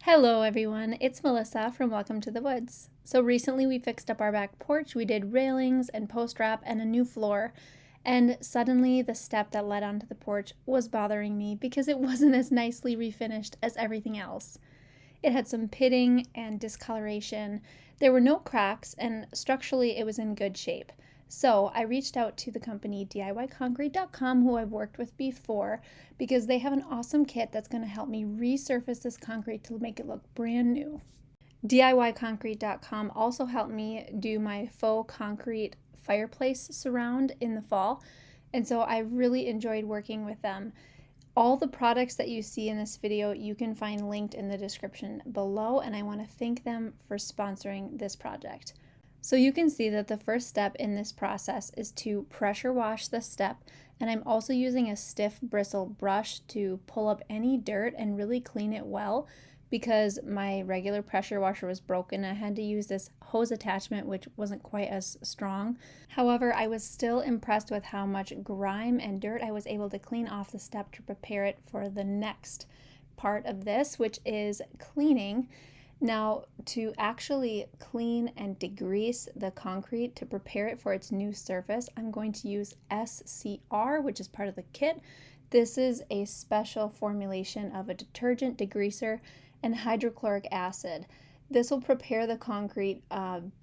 Hello everyone, it's Melissa from Welcome to the Woods. So recently we fixed up our back porch, we did railings and post wrap and a new floor, and suddenly the step that led onto the porch was bothering me because it wasn't as nicely refinished as everything else. It had some pitting and discoloration, there were no cracks, and structurally it was in good shape. So I reached out to the company DIYconcrete.com, who I've worked with before, because they have an awesome kit that's going to help me resurface this concrete to make it look brand new. DIYconcrete.com also helped me do my faux concrete fireplace surround in the fall, and so I really enjoyed working with them. All the products that you see in this video you can find linked in the description below, and I want to thank them for sponsoring this project. So you can see that the first step in this process is to pressure wash the step, and I'm also using a stiff bristle brush to pull up any dirt and really clean it well because my regular pressure washer was broken. I had to use this hose attachment, which wasn't quite as strong. However, I was still impressed with how much grime and dirt I was able to clean off the step to prepare it for the next part of this, which is cleaning. Now, to actually clean and degrease the concrete to prepare it for its new surface, I'm going to use SCR, which is part of the kit. This is a special formulation of a detergent, degreaser, and hydrochloric acid. This will prepare the concrete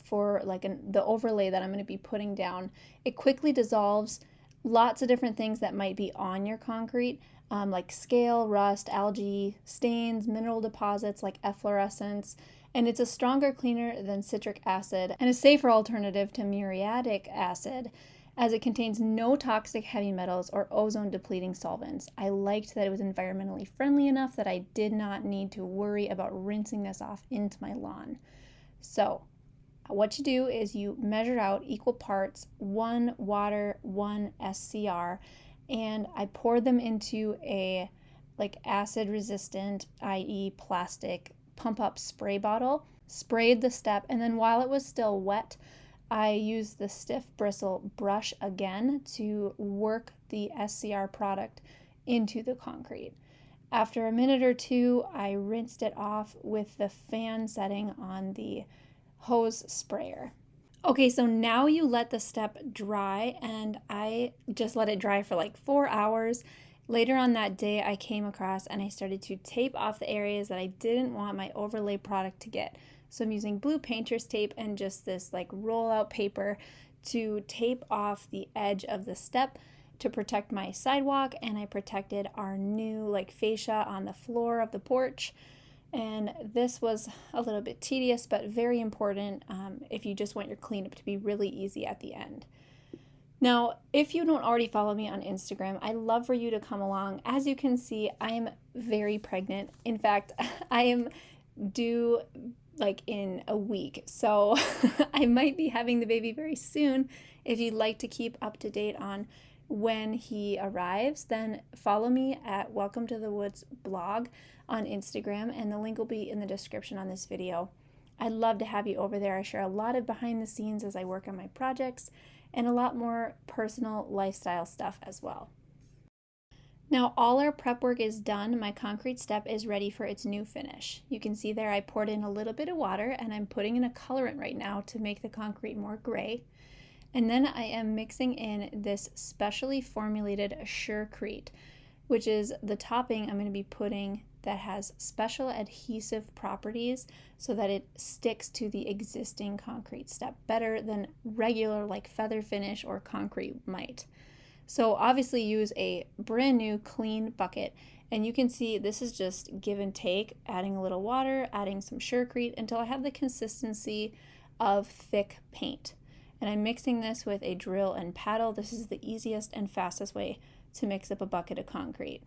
for the overlay that I'm going to be putting down. It quickly dissolves lots of different things that might be on your concrete, like scale, rust, algae, stains, mineral deposits like efflorescence, and it's a stronger cleaner than citric acid and a safer alternative to muriatic acid, as it contains no toxic heavy metals or ozone depleting solvents. I liked that it was environmentally friendly enough that I did not need to worry about rinsing this off into my lawn. So what you do is you measure out equal parts, 1 water, 1 SCR, and I poured them into a acid resistant, i.e. plastic, pump up spray bottle, sprayed the step, and then while it was still wet, I used the stiff bristle brush again to work the SCR product into the concrete. After a minute or two, I rinsed it off with the fan setting on the hose sprayer. Okay, so now you let the step dry, and I just let it dry for like 4 hours. Later on that day, I came across and I started to tape off the areas that I didn't want my overlay product to get. So I'm using blue painter's tape and just this roll out paper to tape off the edge of the step to protect my sidewalk, and I protected our new fascia on the floor of the porch. And this was a little bit tedious, but very important if you just want your cleanup to be really easy at the end. Now, if you don't already follow me on Instagram, I'd love for you to come along. As you can see, I am very pregnant. In fact, I am due in a week, so I might be having the baby very soon. If you'd like to keep up to date on when he arrives, then follow me at Welcome to the Woods blog on Instagram, and the link will be in the description on this video. I'd love to have you over there. I share a lot of behind the scenes as I work on my projects and a lot more personal lifestyle stuff as well. Now all our prep work is done. My concrete step is ready for its new finish. You can see there I poured in a little bit of water, and I'm putting in a colorant right now to make the concrete more gray. And then I am mixing in this specially formulated surecrete, which is the topping I'm going to be putting that has special adhesive properties so that it sticks to the existing concrete step better than regular feather finish or concrete might. So obviously use a brand new clean bucket, and you can see this is just give and take, adding a little water, adding some surecrete until I have the consistency of thick paint. And I'm mixing this with a drill and paddle. This is the easiest and fastest way to mix up a bucket of concrete.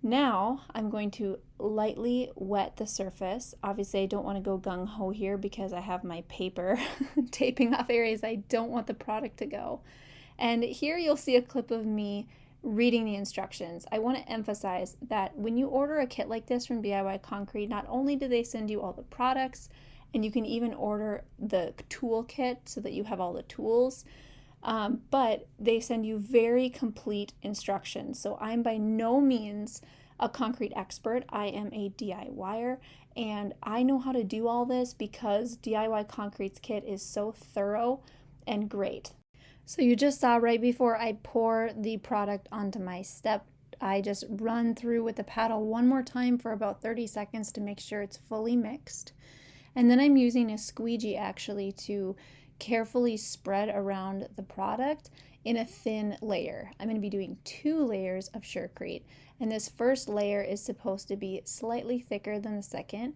Now I'm going to lightly wet the surface. Obviously I don't want to go gung-ho here because I have my paper taping off areas I don't want the product to go. And here you'll see a clip of me reading the instructions. I want to emphasize that when you order a kit like this from DIY Concrete, not only do they send you all the products, and you can even order the tool kit so that you have all the tools, but they send you very complete instructions. So I'm by no means a concrete expert. I am a DIYer, and I know how to do all this because DIY Concrete's kit is so thorough and great. So you just saw right before I pour the product onto my step, I just run through with the paddle one more time for about 30 seconds to make sure it's fully mixed. And then I'm using a squeegee actually to carefully spread around the product in a thin layer. I'm going to be doing 2 layers of surecrete, and this first layer is supposed to be slightly thicker than the second.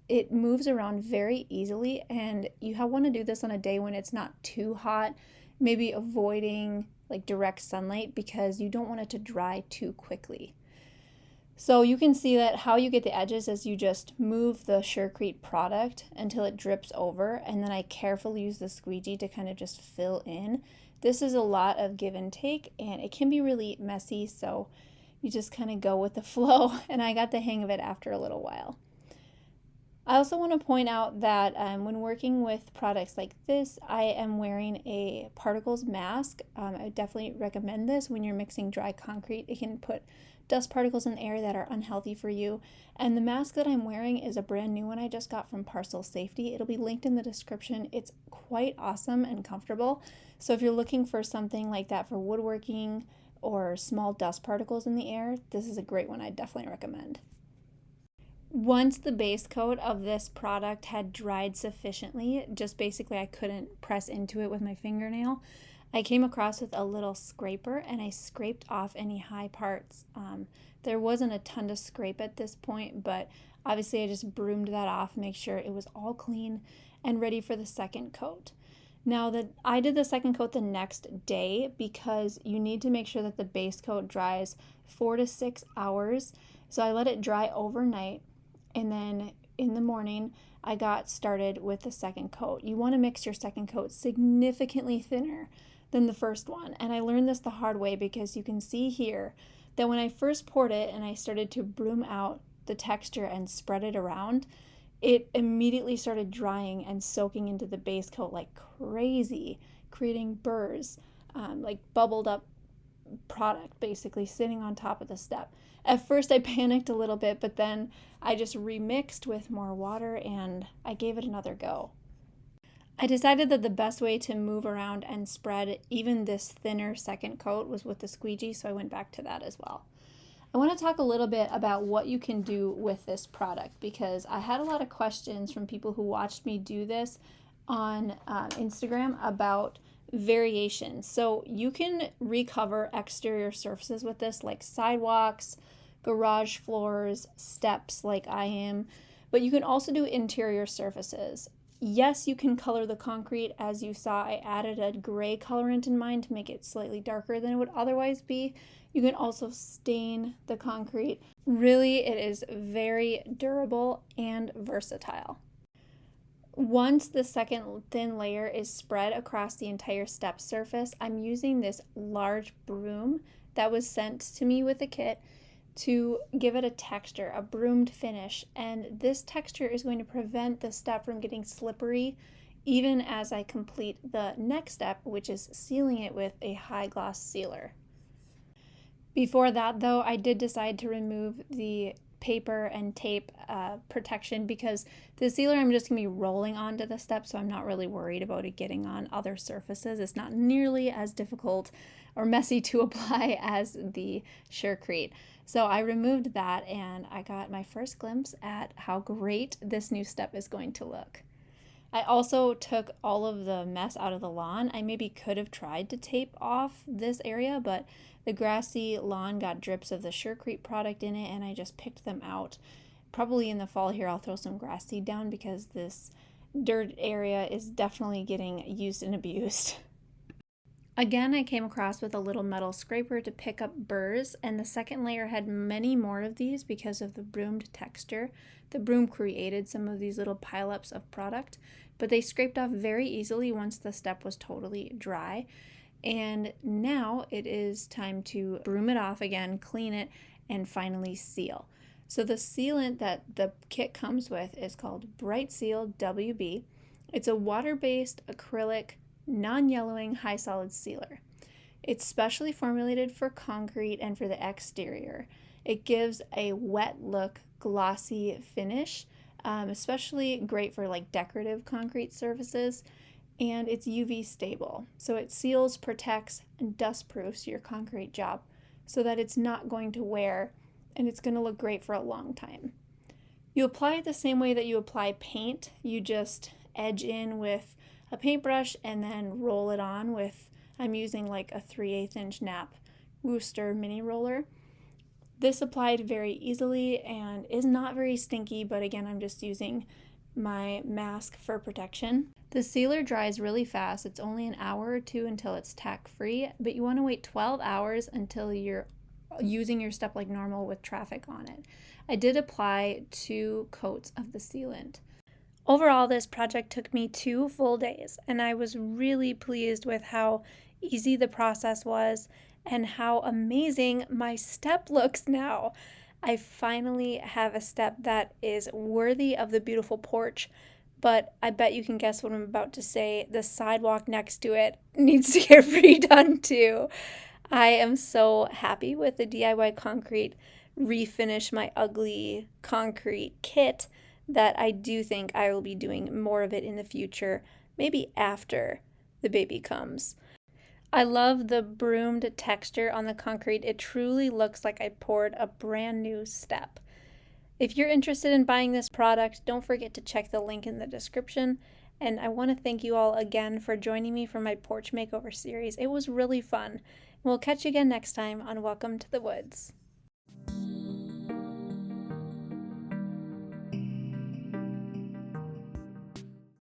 It moves around very easily, and you want to do this on a day when it's not too hot, maybe avoiding like direct sunlight because you don't want it to dry too quickly. So you can see that how you get the edges is you just move the surecrete product until it drips over, and then I carefully use the squeegee to kind of just fill in. This is a lot of give and take, and it can be really messy, so you just kind of go with the flow, and I got the hang of it after a little while. I also want to point out that when working with products like this, I am wearing a particles mask. I would definitely recommend this when you're mixing dry concrete. It can put dust particles in the air that are unhealthy for you. And the mask that I'm wearing is a brand new one I just got from Parcel Safety. It'll be linked in the description. It's quite awesome and comfortable. So if you're looking for something like that for woodworking or small dust particles in the air, this is a great one I'd definitely recommend. Once the base coat of this product had dried sufficiently, just basically I couldn't press into it with my fingernail, I came across with a little scraper and I scraped off any high parts. There wasn't a ton to scrape at this point, but obviously I just broomed that off, make sure it was all clean and ready for the second coat. Now I did the second coat the next day because you need to make sure that the base coat dries 4 to 6 hours. So I let it dry overnight, and then in the morning I got started with the second coat. You want to mix your second coat significantly thinner than the first one, and I learned this the hard way because you can see here that when I first poured it and I started to broom out the texture and spread it around, it immediately started drying and soaking into the base coat like crazy, creating burrs, like bubbled up product basically sitting on top of the step. At first I panicked a little bit, but then I just remixed with more water and I gave it another go. I decided that the best way to move around and spread even this thinner second coat was with the squeegee, so I went back to that as well. I want to talk a little bit about what you can do with this product because I had a lot of questions from people who watched me do this on Instagram about variations. So you can recover exterior surfaces with this, like sidewalks, garage floors, steps like I am, but you can also do interior surfaces. Yes, you can color the concrete. As you saw, I added a gray colorant in mine to make it slightly darker than it would otherwise be. You can also stain the concrete. Really, it is very durable and versatile. Once the second thin layer is spread across the entire step surface, I'm using this large broom that was sent to me with the kit to give it a texture, a broomed finish, and this texture is going to prevent the step from getting slippery even as I complete the next step, which is sealing it with a high gloss sealer. Before that though, I did decide to remove the paper and tape protection because the sealer I'm just going to be rolling onto the step, so I'm not really worried about it getting on other surfaces. It's not nearly as difficult or messy to apply as the surecrete. So I removed that and I got my first glimpse at how great this new step is going to look. I also took all of the mess out of the lawn. I maybe could have tried to tape off this area, but the grassy lawn got drips of the surecrete product in it and I just picked them out. Probably in the fall here I'll throw some grass seed down because this dirt area is definitely getting used and abused. Again, I came across with a little metal scraper to pick up burrs, and the second layer had many more of these because of the broomed texture. The broom created some of these little pileups of product, but they scraped off very easily once the step was totally dry. And now it is time to broom it off again, clean it, and finally seal. So the sealant that the kit comes with is called Bright Seal WB. It's a water-based acrylic non-yellowing high solid sealer. It's specially formulated for concrete and for the exterior. It gives a wet look, glossy finish, especially great for like decorative concrete surfaces. And it's UV stable. So it seals, protects, and dust proofs your concrete job so that it's not going to wear and it's going to look great for a long time. You apply it the same way that you apply paint. You just edge in with a paintbrush and then roll it on with, I'm using like a 3/8 inch nap Wooster mini roller. This applied very easily and is not very stinky, but again, I'm just using my mask for protection. The sealer dries really fast. It's only an hour or two until it's tack free, but you want to wait 12 hours until you're using your step like normal with traffic on it. I did apply 2 coats of the sealant. Overall, this project took me 2 full days, and I was really pleased with how easy the process was and how amazing my step looks now. I finally have a step that is worthy of the beautiful porch, but I bet you can guess what I'm about to say. The sidewalk next to it needs to get redone too. I am so happy with the DIY concrete refinish my ugly concrete kit that I do think I will be doing more of it in the future, maybe after the baby comes. I love the broomed texture on the concrete. It truly looks like I poured a brand new step. If you're interested in buying this product, don't forget to check the link in the description. And I want to thank you all again for joining me for my porch makeover series. It was really fun. We'll catch you again next time on Welcome to the Woods.